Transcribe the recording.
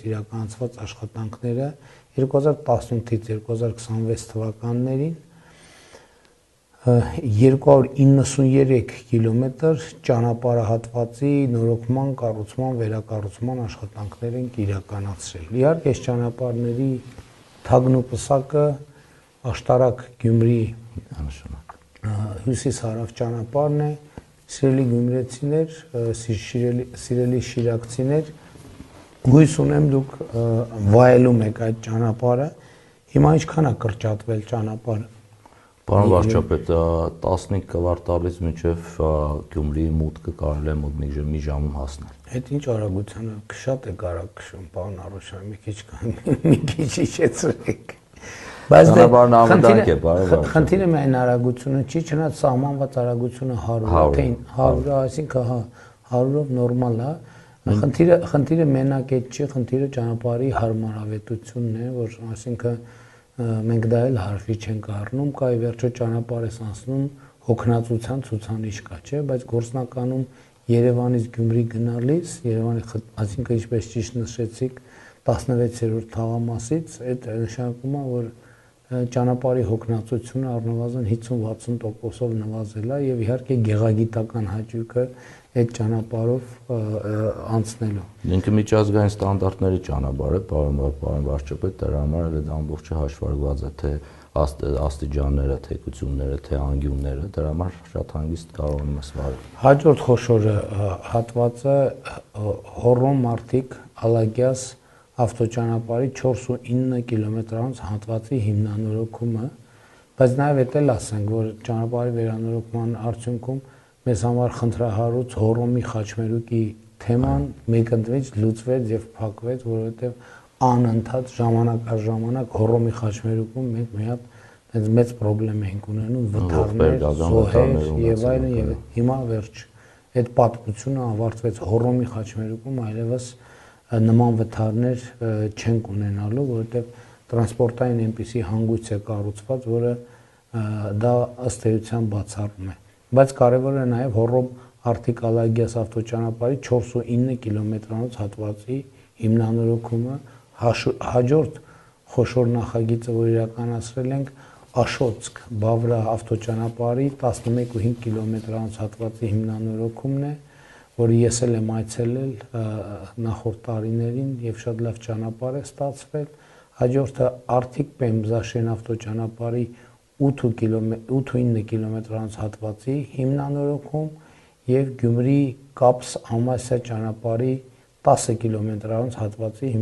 հետ իրականացված աշխատանքները 2018-ից 2026 թվականներին 293 կիլոմետր ճանապարհահատվածի նորոգման, կառուցման, վերակառուցման աշխատանքներ են իրականացրել։ Իհարկե, այս ճանապարհների թագնոպսակը Աշտարակ Գյումրի հյուսիս-հարավ ճանապարհն է։ Սիրելի գյումրեցիներ, սիրելի շիրակցիներ, հույս ունեմ դուք վայելում եք այդ ճանապարհը։ Հիմա ինչքան է կրճատվել ճանապարհը։ Պարոն վարչապետ, 15 կվարտալից մինչև Գյումրիի մուտքը կարելի է մոտ մի ժամում հասնել։ Այդ ինչ արագությանը շատ է արագ քշում, պարոն Արոշյան, մի քիչ իջեցրեք։ Բայց ճանապարհն անվտանգ է, պարոն վարչապետ։ Խնդիրը միայն արագությունը չի, չնայած սահմանված արագությունը 100 է, 100, այսինքն 100-ով նորմալ է։ Խնդիրը մենակ այդ չի, խնդիրը ճանապարհի հարմարավետությունն է, որ այսինքն մենք դա էլ հարցի չենք առնում, կա ի վերջո ճանապարհ ես անցնում հոգնածության ցուցանիշ կա, չէ, բայց գործնականում Երևանից Գյումրի գնալիս, այսինքն ինչպես ճիշտ նշեցիք, 16-րդ թաղամասից, այդ նշանակում է, որ ճանապարհի հոգնածությունը առնվազն 50-60%-ով նվազել է եւ իհարկե գեղագիտական հաճույքը այդ ճանապարհով անցնելու։ Ինքը միջազգային ստանդարտների ճանապարհ է, պարոն վարչապետ, դրա համար էլ այդ ամբողջը հաշվարկված է, թե աստիճանները, թեկությունները, թե անկյունները, դրա համար շատ հանգիստ կարող եմ ասել։ Հաջորդ խոշոր հատվածը Հոռոմ-Մարտիկ Ալագյաս ավտոճանապարհի 4.9 կիլոմետրանոց հատվածի հիմնանորոգումը, բայց նաև էդ էլ ասենք, որ ճանապարհի վերանորոգման արդյունքում մեզ համար խնդրահարույց Հոռոմի խաչմերուկի թեման մեկընտրից լուծվեց եւ փակվեց, որովհետեւ անընդհատ ժամանակ առ ժամանակ Հոռոմի խաչմերուկում մենք մի հատ մեծ խնդրեմ ենք ունենում վթարներ, զոհեր եւ այլն եւ հիմա վերջ այդ պատմությունը ավարտվեց Հոռոմի խաչմերուկում, այլևս նման վթարներ չենք ունենալու, որովհետեւ տրանսպորտային այնպիսի հանգույց է կառուցված, որը դա ըստ էության բացառում է։ Բայց կարևոր է նաեւ Հոռոմ-Արտիկ Ալագյաս ավտոճանապարհի 4.9 կիլոմետրանոց հատվածի հիմնանորոգումը, հաջորդ խոշոր նախագիծը, որ իրականացրել ենք, Աշոտսկ-Բավրա ավտոճանապարհի 11.5 կիլոմետրանոց հատվածի հիմնանորոգումն է, որը ես էլ եմ այցելել նախորդ տարիներին եւ շատ լավ ճանապարհ է ստացվել։ Հաջորդը Արտիկ-Պեմզաշեն ավտոճանապարհի 8.9 կիլոմետրանոց հատվածի հիմնանորոգում եւ Գյումրի-Կապս-Ամասիա ճանապարհի 10 կիլոմետրանոց հատվածի